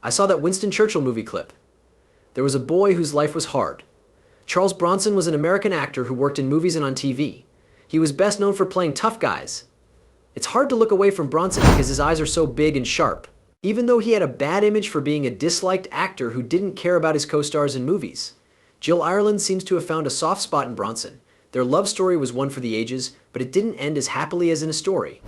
I saw that Winston Churchill movie clip. There was a boy whose life was hard. Charles Bronson was an American actor who worked in movies and on TV. He was best known for playing tough guys. It's hard to look away from Bronson because his eyes are so big and sharp, even though he had a bad image for being a disliked actor who didn't care about his co-stars in movies. Jill Ireland seems to have found a soft spot in Bronson. Their love story was one for the ages, but it didn't end as happily as in a story.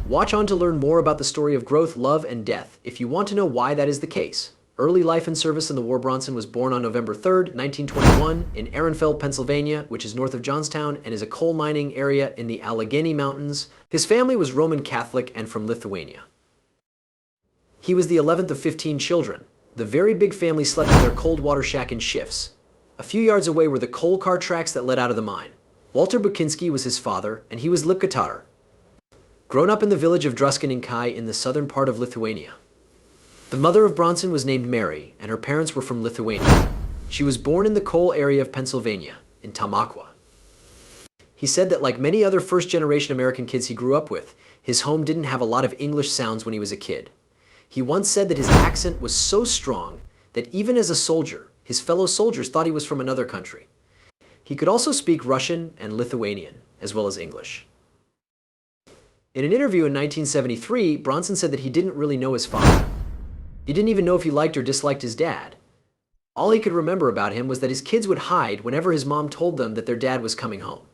Watch on to learn more about the story of growth, love, and death if you want to know why that is the case. Early life and service in the war. Bronson was born on November 3rd, 1921 in Ehrenfeld, Pennsylvania, which is north of Johnstown and is a coal mining area in the Allegheny Mountains. His family was Roman Catholic and from Lithuania. He was the 11th of 15 children. The very big family slept in their cold water shack in shifts. A few yards away were the coal car tracks that led out of the mine. Walter Bukinski was his father, and he was Lipkatatar. Grown up in the village of Druskininkai in the southern part of Lithuania. The mother of Bronson was named Mary, and her parents were from Lithuania. She was born in the coal area of Pennsylvania, in Tamaqua. He said that like many other first-generation American kids he grew up with, his home didn't have a lot of English sounds when he was a kid. He once said that his accent was so strong that even as a soldier, his fellow soldiers thought he was from another country. He could also speak Russian and Lithuanian, as well as English. In an interview in 1973, Bronson said that he didn't really know his father. He didn't even know if he liked or disliked his dad. All he could remember about him was that his kids would hide whenever his mom told them that their dad was coming home.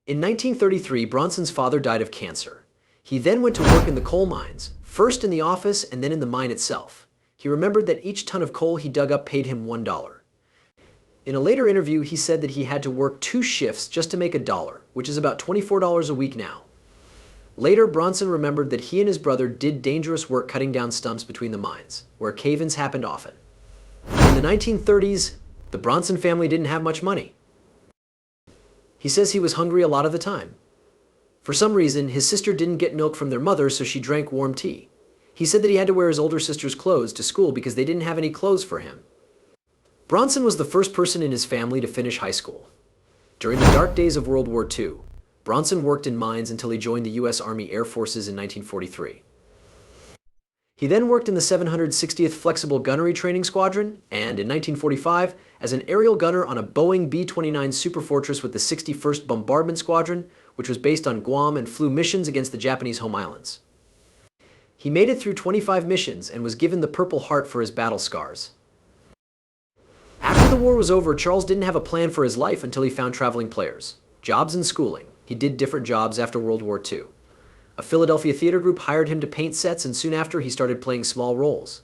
In 1933, Bronson's father died of cancer. He then went to work in the coal mines, first in the office and then in the mine itself. He remembered that each ton of coal he dug up paid him $1. In a later interview, he said that he had to work 2 shifts just to make $1, which is about $24 a week now. Later, Bronson remembered that he and his brother did dangerous work cutting down stumps between the mines, where cave-ins happened often. In the 1930s, the Bronson family didn't have much money. He says he was hungry a lot of the time. For some reason, his sister didn't get milk from their mother, so she drank warm tea. He said that he had to wear his older sister's clothes to school because they didn't have any clothes for him. Bronson was the first person in his family to finish high school. During the dark days of World War II, Bronson worked in mines until he joined the U.S. Army Air Forces in 1943. He then worked in the 760th Flexible Gunnery Training Squadron, and in 1945, as an aerial gunner on a Boeing B-29 Superfortress with the 61st Bombardment Squadron, which was based on Guam and flew missions against the Japanese home islands. He made it through 25 missions and was given the Purple Heart for his battle scars. After the war was over, Charles didn't have a plan for his life until he found traveling players, jobs and schooling. He did different jobs after World War II. A Philadelphia theater group hired him to paint sets, and soon after he started playing small roles.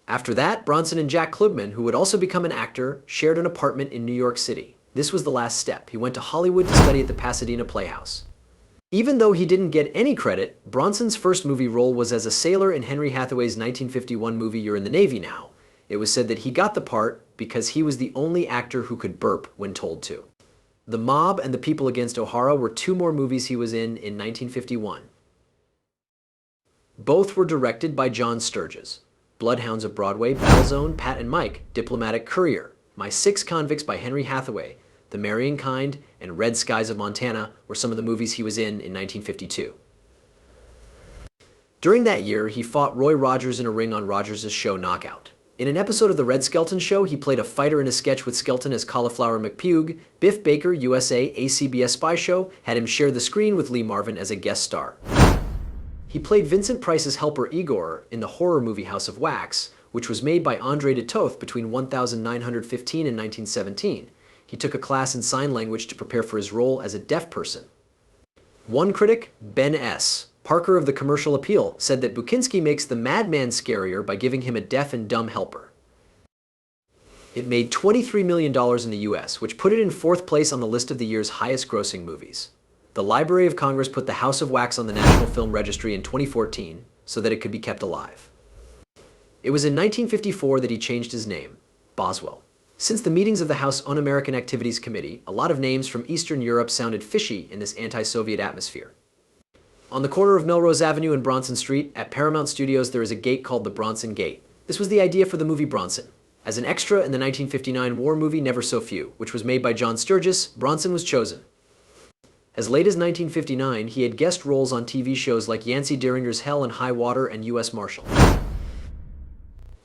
After that, Bronson and Jack Klugman, who would also become an actor, shared an apartment in New York City. This was the last step. He went to Hollywood to study at the Pasadena Playhouse. Even though he didn't get any credit, Bronson's first movie role was as a sailor in Henry Hathaway's 1951 movie You're in the Navy Now. It was said that he got the part because he was the only actor who could burp when told to. The Mob and The People Against O'Hara were 2 more movies he was in 1951. Both were directed by John Sturges. Bloodhounds of Broadway, Battlezone, Pat and Mike, Diplomatic Courier, My 6 Convicts by Henry Hathaway, The Marrying Kind, and Red Skies of Montana were some of the movies he was in 1952. During that year, he fought Roy Rogers in a ring on Rogers' show Knockout. In an episode of The Red Skelton Show, he played a fighter in a sketch with Skelton as Cauliflower McPugh. Biff Baker, USA, ACBS Spy Show, had him share the screen with Lee Marvin as a guest star. He played Vincent Price's helper Igor in the horror movie House of Wax, which was made by André de Toth between 1915 and 1917. He took a class in sign language to prepare for his role as a deaf person. One critic, Ben S. Parker of the Commercial Appeal, said that Bukinski makes the madman scarier by giving him a deaf and dumb helper. It made $23 million in the US, which put it in 4th place on the list of the year's highest-grossing movies. The Library of Congress put The House of Wax on the National Film Registry in 2014 so that it could be kept alive. It was in 1954 that he changed his name, Boswell. Since the meetings of the House Un-American Activities Committee, a lot of names from Eastern Europe sounded fishy in this anti-Soviet atmosphere. On the corner of Melrose Avenue and Bronson Street, at Paramount Studios, there is a gate called the Bronson Gate. This was the idea for the movie Bronson. As an extra in the 1959 war movie Never So Few, which was made by John Sturges, Bronson was chosen. As late as 1959, he had guest roles on TV shows like Yancey Dieringer's Hell and High Water and U.S. Marshal.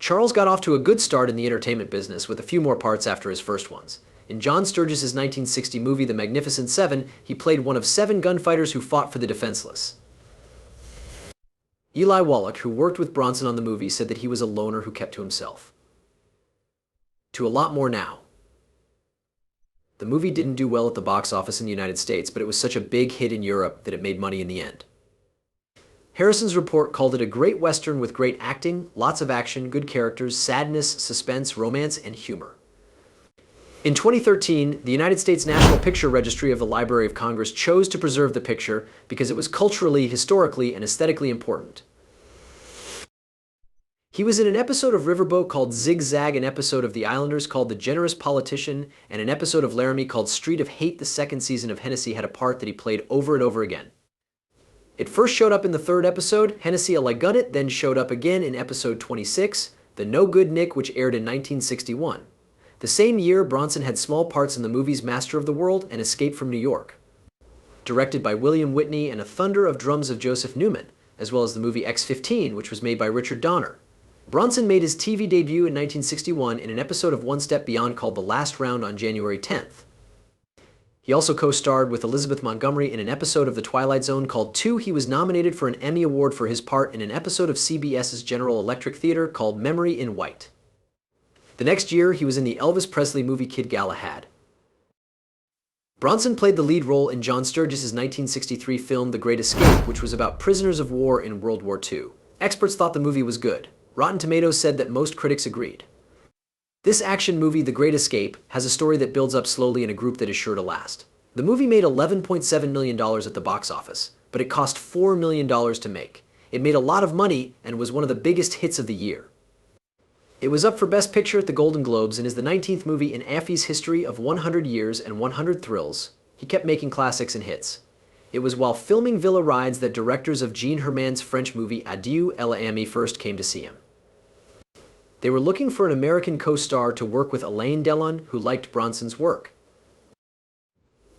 Charles got off to a good start in the entertainment business with a few more parts after his first ones. In John Sturges' 1960 movie The Magnificent Seven, he played one of 7 gunfighters who fought for the defenseless. Eli Wallach, who worked with Bronson on the movie, said that he was a loner who kept to himself. To a lot more now. The movie didn't do well at the box office in the United States, but it was such a big hit in Europe that it made money in the end. Harrison's report called it a great Western with great acting, lots of action, good characters, sadness, suspense, romance, and humor. In 2013, the United States National Picture Registry of the Library of Congress chose to preserve the picture because it was culturally, historically, and aesthetically important. He was in an episode of Riverboat called Zigzag, an episode of The Islanders called The Generous Politician, and an episode of Laramie called Street of Hate. The second season of Hennessy had a part that he played over and over again. It first showed up in the 3rd episode, Hennessy I Got It, then showed up again in episode 26, The No Good Nick, which aired in 1961. The same year, Bronson had small parts in the movies Master of the World and Escape from New York, directed by William Whitney, and A Thunder of Drums of Joseph Newman, as well as the movie X-15, which was made by Richard Donner. Bronson made his TV debut in 1961 in an episode of One Step Beyond called The Last Round on January 10th. He also co-starred with Elizabeth Montgomery in an episode of The Twilight Zone called 2. He was nominated for an Emmy Award for his part in an episode of CBS's General Electric Theater called Memory in White. The next year, he was in the Elvis Presley movie Kid Galahad. Bronson played the lead role in John Sturges' 1963 film The Great Escape, which was about prisoners of war in World War II. Experts thought the movie was good. Rotten Tomatoes said that most critics agreed. This action movie, The Great Escape, has a story that builds up slowly in a group that is sure to last. The movie made $11.7 million at the box office, but it cost $4 million to make. It made a lot of money and was one of the biggest hits of the year. It was up for Best Picture at the Golden Globes and is the 19th movie in Affy's history of 100 Years and 100 Thrills. He kept making classics and hits. It was while filming Villa Rides that directors of Jean Herman's French movie Adieu Elle Amie first came to see him. They were looking for an American co-star to work with Alain Delon, who liked Bronson's work.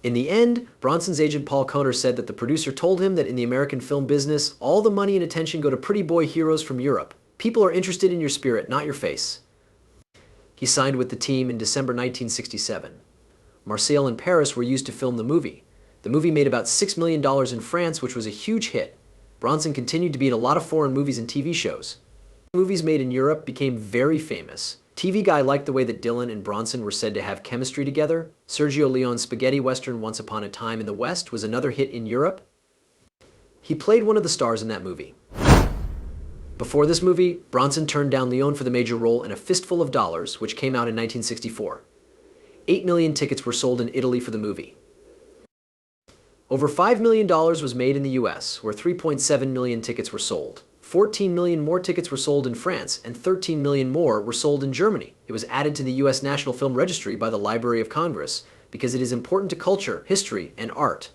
In the end, Bronson's agent Paul Kohner said that the producer told him that in the American film business, all the money and attention go to pretty boy heroes from Europe. People are interested in your spirit, not your face. He signed with the team in December 1967. Marseille and Paris were used to film the movie. The movie made about $6 million in France, which was a huge hit. Bronson continued to be in a lot of foreign movies and TV shows. Movies made in Europe became very famous. TV Guy liked the way that Dylan and Bronson were said to have chemistry together. Sergio Leone's spaghetti western Once Upon a Time in the West was another hit in Europe. He played one of the stars in that movie. Before this movie, Bronson turned down Leone for the major role in A Fistful of Dollars, which came out in 1964. 8 million tickets were sold in Italy for the movie. Over $5 million was made in the US, where 3.7 million tickets were sold. 14 million more tickets were sold in France, and 13 million more were sold in Germany. It was added to the US National Film Registry by the Library of Congress because it is important to culture, history, and art.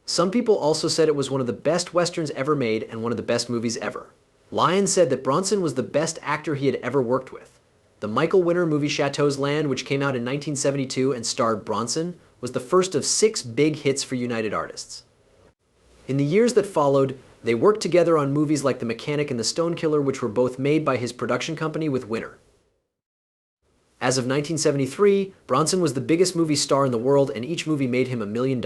Some people also said it was one of the best westerns ever made and one of the best movies ever. Lyon said that Bronson was the best actor he had ever worked with. The Michael Winner movie Chateau's Land, which came out in 1972 and starred Bronson, was the first of 6 big hits for United Artists. In the years that followed, they worked together on movies like The Mechanic and The Stone Killer, which were both made by his production company with Winner. As of 1973, Bronson was the biggest movie star in the world, and each movie made him $1 million.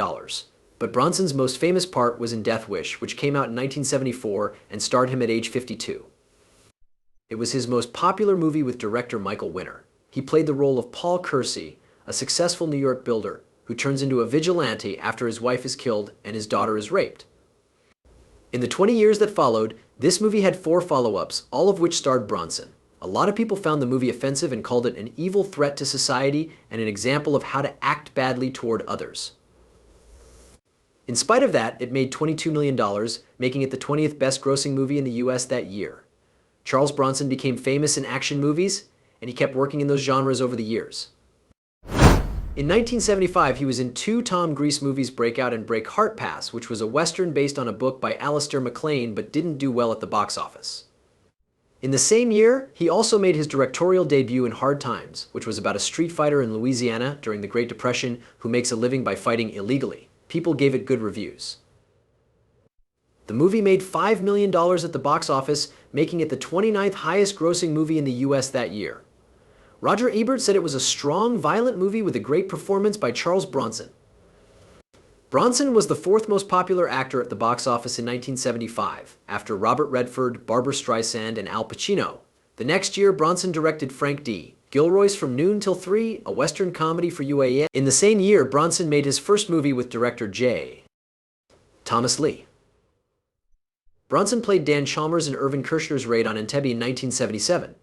But Bronson's most famous part was in Death Wish, which came out in 1974 and starred him at age 52. It was his most popular movie with director Michael Winner. He played the role of Paul Kersey, a successful New York builder who turns into a vigilante after his wife is killed and his daughter is raped. In the 20 years that followed, this movie had 4 follow-ups, all of which starred Bronson. A lot of people found the movie offensive and called it an evil threat to society and an example of how to act badly toward others. In spite of that, it made $22 million, making it the 20th best-grossing movie in the US that year. Charles Bronson became famous in action movies, and he kept working in those genres over the years. In 1975, he was in 2 Tom Grease movies, Breakout and Break Heart Pass, which was a western based on a book by Alistair MacLean but didn't do well at the box office. In the same year, he also made his directorial debut in Hard Times, which was about a street fighter in Louisiana during the Great Depression who makes a living by fighting illegally. People gave it good reviews. The movie made $5 million at the box office, making it the 29th highest grossing movie in the US that year. Roger Ebert said it was a strong, violent movie with a great performance by Charles Bronson. Bronson was the fourth most popular actor at the box office in 1975, after Robert Redford, Barbra Streisand, and Al Pacino. The next year, Bronson directed Frank D. Gilroy's From Noon Till 3, a Western comedy for UAN. In the same year, Bronson made his first movie with director J. Thomas Lee. Bronson played Dan Chalmers in Irvin Kershner's raid on Entebbe in 1977.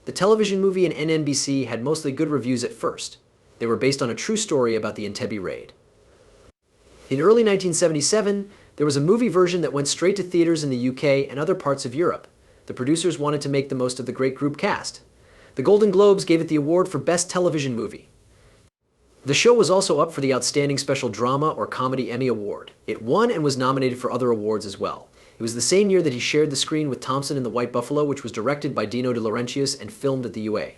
The television movie and NBC had mostly good reviews at first. They were based on a true story about the Entebbe raid. In early 1977, there was a movie version that went straight to theaters in the UK and other parts of Europe. The producers wanted to make the most of the great group cast. The Golden Globes gave it the award for Best Television Movie. The show was also up for the Outstanding Special Drama or Comedy Emmy Award. It won and was nominated for other awards as well. It was the same year that he shared the screen with Thompson in The White Buffalo, which was directed by Dino De Laurentiis and filmed at the UA.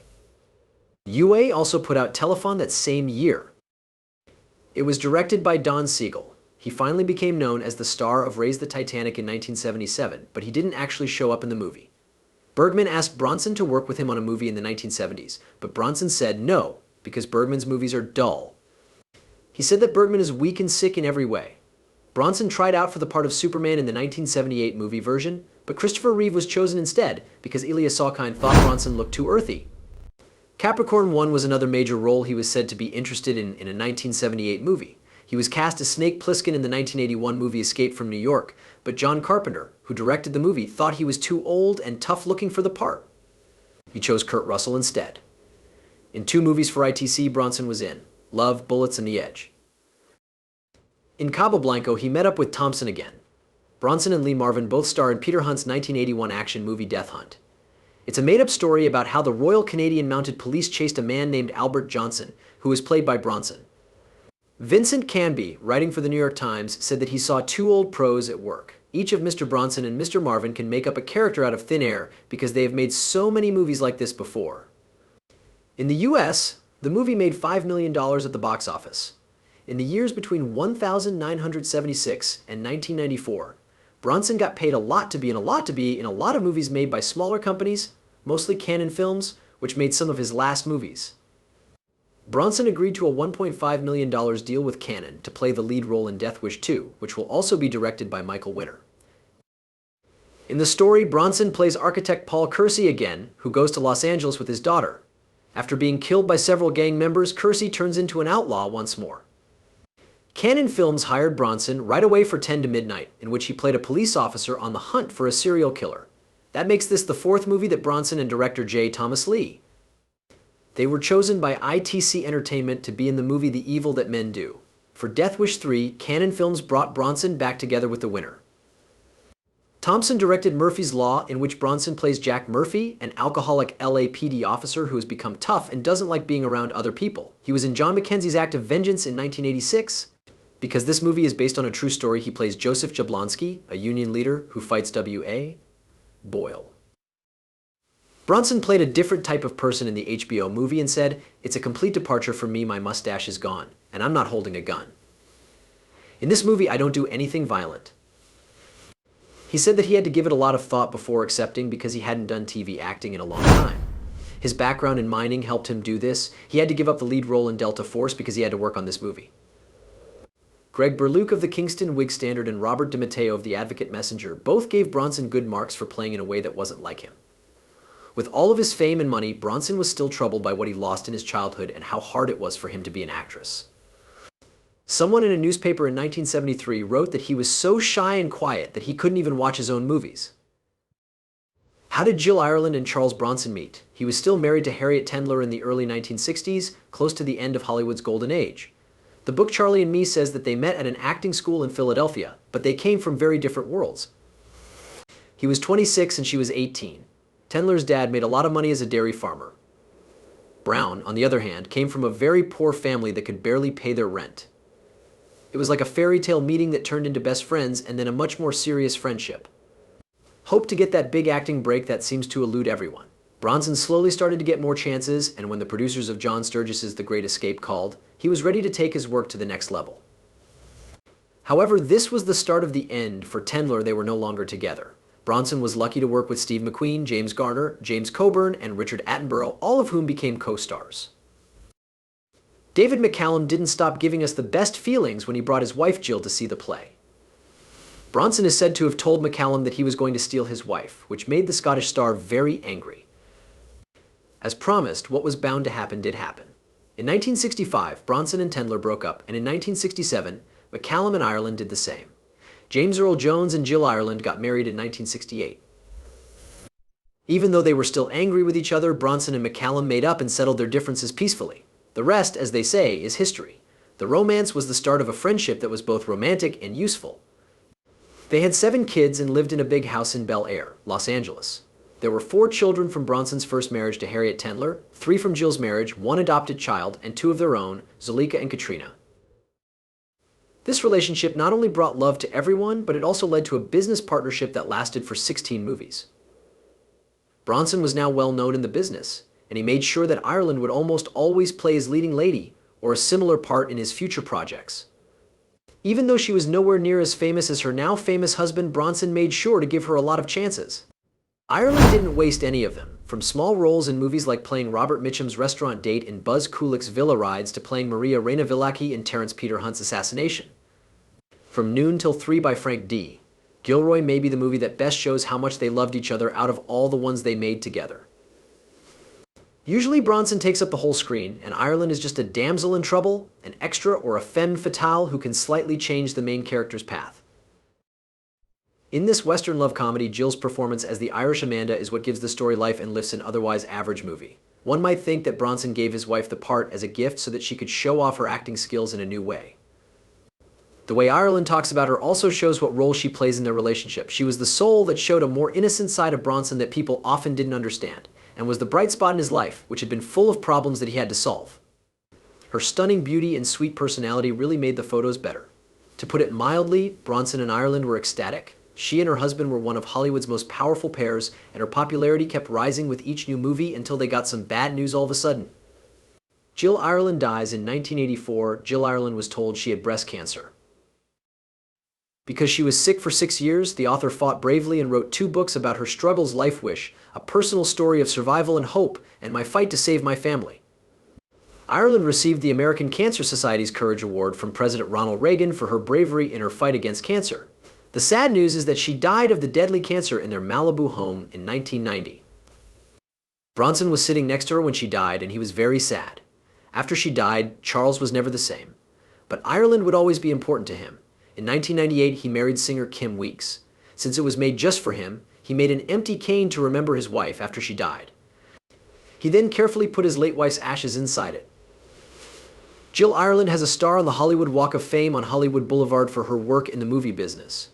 UA also put out Telephone that same year. It was directed by Don Siegel. He finally became known as the star of Raise the Titanic in 1977, but he didn't actually show up in the movie. Bergman asked Bronson to work with him on a movie in the 1970s, but Bronson said no, because Bergman's movies are dull. He said that Bergman is weak and sick in every way. Bronson tried out for the part of Superman in the 1978 movie version, but Christopher Reeve was chosen instead because Ilya Salkind thought Bronson looked too earthy. Capricorn 1 was another major role he was said to be interested in a 1978 movie. He was cast as Snake Plissken in the 1981 movie Escape from New York, but John Carpenter, who directed the movie, thought he was too old and tough-looking for the part. He chose Kurt Russell instead. In 2 movies for ITC, Bronson was in: Love, Bullets, and The Edge. In Cabo Blanco, he met up with Thompson again. Bronson and Lee Marvin both star in Peter Hunt's 1981 action movie Death Hunt. It's a made-up story about how the Royal Canadian Mounted Police chased a man named Albert Johnson, who was played by Bronson. Vincent Canby, writing for the New York Times, said that he saw 2 old pros at work. Each of Mr. Bronson and Mr. Marvin can make up a character out of thin air because they have made so many movies like this before. In the US, the movie made $5 million at the box office. In the years between 1976 and 1994, Bronson got paid a lot to be in a lot of movies made by smaller companies, mostly Cannon Films, which made some of his last movies. Bronson agreed to a $1.5 million deal with Cannon to play the lead role in Death Wish 2, which will also be directed by Michael Winner. In the story, Bronson plays architect Paul Kersey again, who goes to Los Angeles with his daughter. After being killed by several gang members, Kersey turns into an outlaw once more. Cannon Films hired Bronson right away for 10 to Midnight, in which he played a police officer on the hunt for a serial killer. That makes this the 4th movie that Bronson and director J. Thomas Lee. They were chosen by ITC Entertainment to be in the movie The Evil That Men Do. For Death Wish 3, Cannon Films brought Bronson back together with the winner. Thompson directed Murphy's Law, in which Bronson plays Jack Murphy, an alcoholic LAPD officer who has become tough and doesn't like being around other people. He was in John McKenzie's Act of Vengeance in 1986. Because this movie is based on a true story, he plays Joseph Jablonski, a union leader who fights W.A. Boyle. Bronson played a different type of person in the HBO movie and said, "It's a complete departure for me, my mustache is gone, and I'm not holding a gun. In this movie, I don't do anything violent." He said that he had to give it a lot of thought before accepting because he hadn't done TV acting in a long time. His background in mining helped him do this. He had to give up the lead role in Delta Force because he had to work on this movie. Greg Berluke of the Kingston Whig Standard and Robert DiMatteo of the Advocate Messenger both gave Bronson good marks for playing in a way that wasn't like him. With all of his fame and money, Bronson was still troubled by what he lost in his childhood and how hard it was for him to be an actress. Someone in a newspaper in 1973 wrote that he was so shy and quiet that he couldn't even watch his own movies. How did Jill Ireland and Charles Bronson meet? He was still married to Harriet Tendler in the early 1960s, close to the end of Hollywood's golden age. The book Charlie and Me says that they met at an acting school in Philadelphia, but they came from very different worlds. He was 26 and she was 18. Tendler's dad made a lot of money as a dairy farmer. Brown, on the other hand, came from a very poor family that could barely pay their rent. It was like a fairy tale meeting that turned into best friends and then a much more serious friendship. Hoped to get that big acting break that seems to elude everyone. Bronson slowly started to get more chances, and when the producers of John Sturgis's The Great Escape called, he was ready to take his work to the next level. However, this was the start of the end. For Tendler, they were no longer together. Bronson was lucky to work with Steve McQueen, James Garner, James Coburn, and Richard Attenborough, all of whom became co-stars. David McCallum didn't stop giving us the best feelings when he brought his wife Jill to see the play. Bronson is said to have told McCallum that he was going to steal his wife, which made the Scottish star very angry. As promised, what was bound to happen did happen. In 1965, Bronson and Tendler broke up, and in 1967, McCallum and Ireland did the same. James Earl Jones and Jill Ireland got married in 1968. Even though they were still angry with each other, Bronson and McCallum made up and settled their differences peacefully. The rest, as they say, is history. The romance was the start of a friendship that was both romantic and useful. They had 7 kids and lived in a big house in Bel Air, Los Angeles. There were 4 children from Bronson's first marriage to Harriet Tendler, 3 from Jill's marriage, 1 adopted child, and 2 of their own, Zuleika and Katrina. This relationship not only brought love to everyone, but it also led to a business partnership that lasted for 16 movies. Bronson was now well known in the business, and he made sure that Ireland would almost always play his leading lady or a similar part in his future projects. Even though she was nowhere near as famous as her now famous husband, Bronson made sure to give her a lot of chances. Ireland didn't waste any of them, from small roles in movies like playing Robert Mitchum's restaurant date in Buzz Kulik's Villa Rides to playing Maria Reina-Villaki in Terence Peter Hunt's Assassination. From Noon Till 3 by Frank D. Gilroy may be the movie that best shows how much they loved each other out of all the ones they made together. Usually Bronson takes up the whole screen, and Ireland is just a damsel in trouble, an extra or a femme fatale who can slightly change the main character's path. In this Western love comedy, Jill's performance as the Irish Amanda is what gives the story life and lifts an otherwise average movie. One might think that Bronson gave his wife the part as a gift so that she could show off her acting skills in a new way. The way Ireland talks about her also shows what role she plays in their relationship. She was the soul that showed a more innocent side of Bronson that people often didn't understand, and was the bright spot in his life, which had been full of problems that he had to solve. Her stunning beauty and sweet personality really made the photos better. To put it mildly, Bronson and Ireland were ecstatic. She and her husband were one of Hollywood's most powerful pairs, and her popularity kept rising with each new movie until they got some bad news all of a sudden. Jill Ireland dies in 1984. Jill Ireland was told she had breast cancer. Because she was sick for 6 years, the author fought bravely and wrote 2 books about her struggles. Life Wish, a personal story of survival and hope, and My Fight to Save My Family. Ireland received the American Cancer Society's Courage Award from President Ronald Reagan for her bravery in her fight against cancer. The sad news is that she died of the deadly cancer in their Malibu home in 1990. Bronson was sitting next to her when she died, and he was very sad. After she died, Charles was never the same. But Ireland would always be important to him. In 1998, he married singer Kim Weeks. Since it was made just for him, he made an empty cane to remember his wife after she died. He then carefully put his late wife's ashes inside it. Jill Ireland has a star on the Hollywood Walk of Fame on Hollywood Boulevard for her work in the movie business.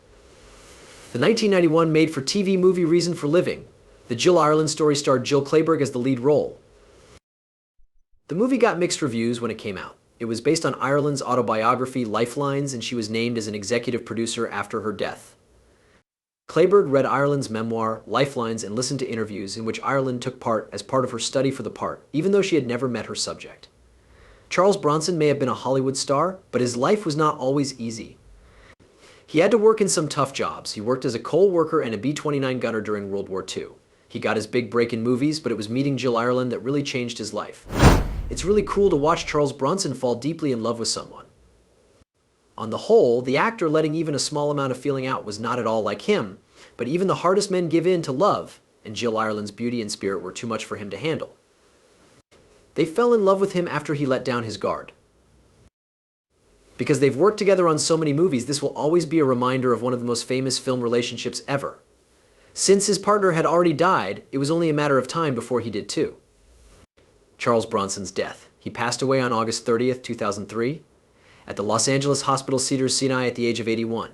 The 1991 made-for-TV movie Reason for Living. The Jill Ireland story starred Jill Clayburgh as the lead role. The movie got mixed reviews when it came out. It was based on Ireland's autobiography Lifelines, and she was named as an executive producer after her death. Clayburgh read Ireland's memoir, Lifelines, and listened to interviews in which Ireland took part as part of her study for the part, even though she had never met her subject. Charles Bronson may have been a Hollywood star, but his life was not always easy. He had to work in some tough jobs. He worked as a coal worker and a B-29 gunner during World War II. He got his big break in movies, but it was meeting Jill Ireland that really changed his life. It's really cool to watch Charles Bronson fall deeply in love with someone. On the whole, the actor letting even a small amount of feeling out was not at all like him, but even the hardest men give in to love, and Jill Ireland's beauty and spirit were too much for him to handle. They fell in love with him after he let down his guard. Because they've worked together on so many movies, this will always be a reminder of one of the most famous film relationships ever. Since his partner had already died, it was only a matter of time before he did too. Charles Bronson's death. He passed away on August 30th, 2003, at the Los Angeles Hospital Cedars-Sinai at the age of 81.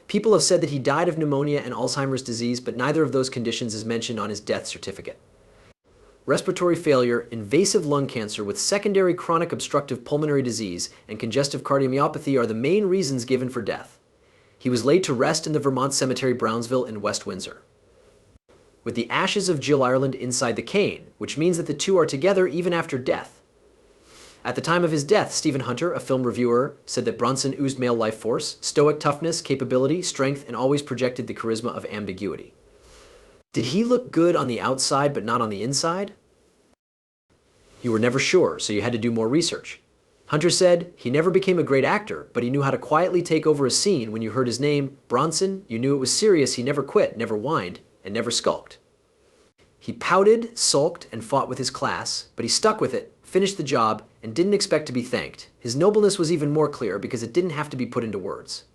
People have said that he died of pneumonia and Alzheimer's disease, but neither of those conditions is mentioned on his death certificate. Respiratory failure, invasive lung cancer with secondary chronic obstructive pulmonary disease, and congestive cardiomyopathy are the main reasons given for death. He was laid to rest in the Vermont Cemetery Brownsville in West Windsor, with the ashes of Jill Ireland inside the cane, which means that the two are together even after death. At the time of his death, Stephen Hunter, a film reviewer, said that Bronson oozed male life force, stoic toughness, capability, strength, and always projected the charisma of ambiguity. Did he look good on the outside but not on the inside? You were never sure, so you had to do more research. Hunter said, he never became a great actor, but he knew how to quietly take over a scene. When you heard his name, Bronson, you knew it was serious. He never quit, never whined, and never skulked. He pouted, sulked, and fought with his class, but he stuck with it, finished the job, and didn't expect to be thanked. His nobleness was even more clear because it didn't have to be put into words.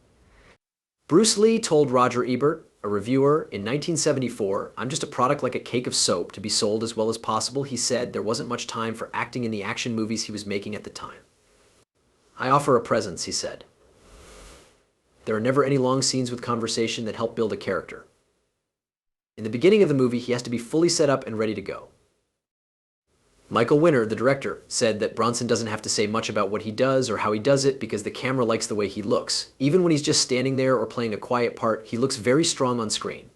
Bruce Lee told Roger Ebert, a reviewer, in 1974, "I'm just a product like a cake of soap to be sold as well as possible." He said there wasn't much time for acting in the action movies he was making at the time. "I offer a presence," he said. There are never any long scenes with conversation that help build a character. In the beginning of the movie, he has to be fully set up and ready to go. Michael Winner, the director, said that Bronson doesn't have to say much about what he does or how he does it because the camera likes the way he looks. Even when he's just standing there or playing a quiet part, he looks very strong on screen.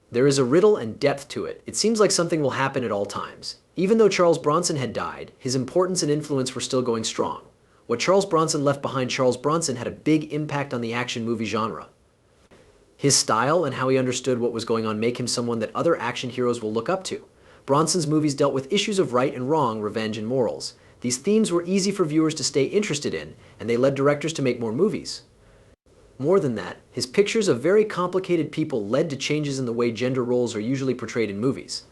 There is a riddle and depth to it. It seems like something will happen at all times. Even though Charles Bronson had died, his importance and influence were still going strong. What Charles Bronson left behind, Charles Bronson had a big impact on the action movie genre. His style and how he understood what was going on make him someone that other action heroes will look up to. Bronson's movies dealt with issues of right and wrong, revenge and morals. These themes were easy for viewers to stay interested in, and they led directors to make more movies. More than that, his pictures of very complicated people led to changes in the way gender roles are usually portrayed in movies.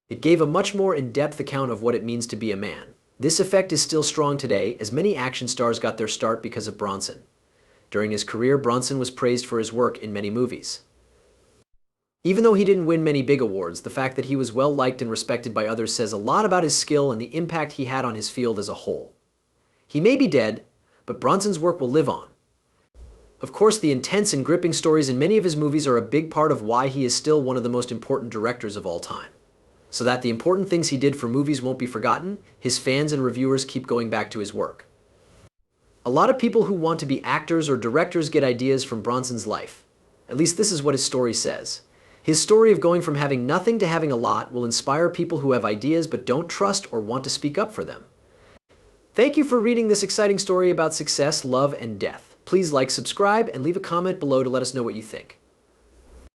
It gave a much more in-depth account of what it means to be a man. This effect is still strong today, as many action stars got their start because of Bronson. During his career, Bronson was praised for his work in many movies. Even though he didn't win many big awards, the fact that he was well-liked and respected by others says a lot about his skill and the impact he had on his field as a whole. He may be dead, but Bronson's work will live on. Of course, the intense and gripping stories in many of his movies are a big part of why he is still one of the most important directors of all time. So that the important things he did for movies won't be forgotten, his fans and reviewers keep going back to his work. A lot of people who want to be actors or directors get ideas from Bronson's life. At least this is what his story says. His story of going from having nothing to having a lot will inspire people who have ideas but don't trust or want to speak up for them. Thank you for reading this exciting story about success, love, and death. Please like, subscribe, and leave a comment below to let us know what you think.